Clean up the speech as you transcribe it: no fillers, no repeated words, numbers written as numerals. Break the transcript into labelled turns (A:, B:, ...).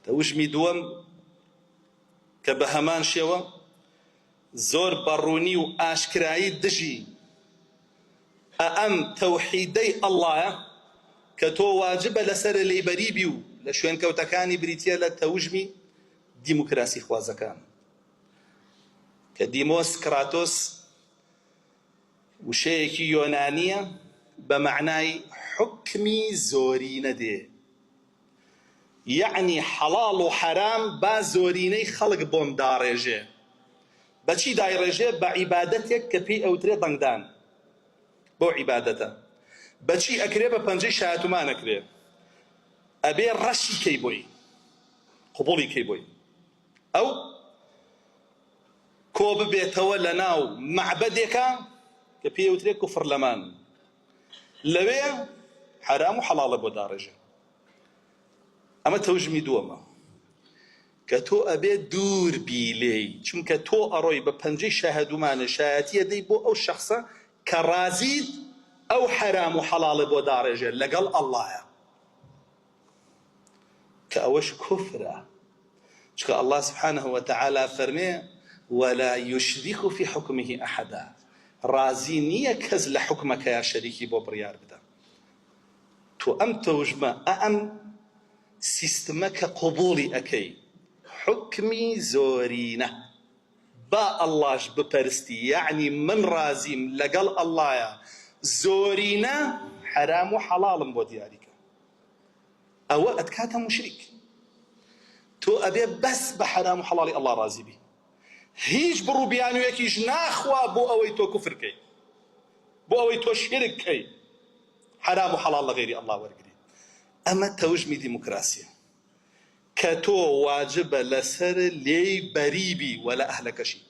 A: تەوژمی دووەم کە بە هەمان شێوە زۆر بەڕوونی و ئاشکرایی دژی ئەم تەوحیدەی ئەڵڵایە کە تۆ واجبە لەسەر لێبەری بی و لە شوێنکەوتەکانی بریتیە لە تەوژمی دیموکراسی خوازەکان کە دیمۆس کراتۆس وشەیەکی یۆنانیە بە معنای حکمی زۆرینە دێ، یعنی حەڵاڵ و حەرام با زۆرینەی خەڵک بۆم داڕێژێ. بەچی دایڕێژێ؟ بە عیبادەتێک کە پێی ئەوترێ دەنگدان بۆ عیبادەتە. بەچی ئەکرێ؟ بە پەنجەی شایەتومان ئەکرێ، ئەبێ ڕەشی کەی بۆی، قبوڵی کەی بۆی، ئەو کۆ ببێتەوە لە ناو مەعبەدێکە کە پێی ئەوترێ کوفر لەمان، لەوێ حرام و حەڵاڵە بۆ داڕێژێ. ئەمە تەوژمی دووەمە کە تۆ ئەبێ دوور بی لێی، چونکە تۆ ئەڕۆی بە پەنجەی شاهەدومانە شایەتیە دەی بۆ ئەو شەخصە کە ڕازیت ئەو حرام و حەڵاڵە بۆ داڕێژێ لەگەڵ ئەڵڵایە، کە ئەوەش کوفرە، چکە ئەڵڵا سبحانه وتعالى فەرمێ ولا يشرك في حكمه أحدا، ڕازی نییە کەس لە حکمەکەیە شەریکی بۆ بڕیار بدە. تۆ ئەم تەوژمە ئەم سیستمە کە قبوڵی ئەەکەی حکمی زۆرینە با ئەڵڵاش بپەرستی، یعنی من ڕازیم لەگەڵ ئەڵڵایە زۆرینە حرام و حەڵاڵم بۆ دیاریکە، ئەوە ئەتکاتە موشریک. تۆ ئەبێ بەس بە حرام و حەڵاڵی ئەڵڵا ڕازی بی، هیچ بڕووبیانویەکیش ناخوا بۆ ئەوەی تۆ کوفر کەی، بۆ ئەوەی تۆ شیرک کەی، حرام و حەڵاڵ لە غەیری ئەڵڵا وەرگری. ئەمە تەوژمی دیموکراسیە کە تۆ واجبە لەسەر لێی بەریبی وە لە ئەهلەکەشی.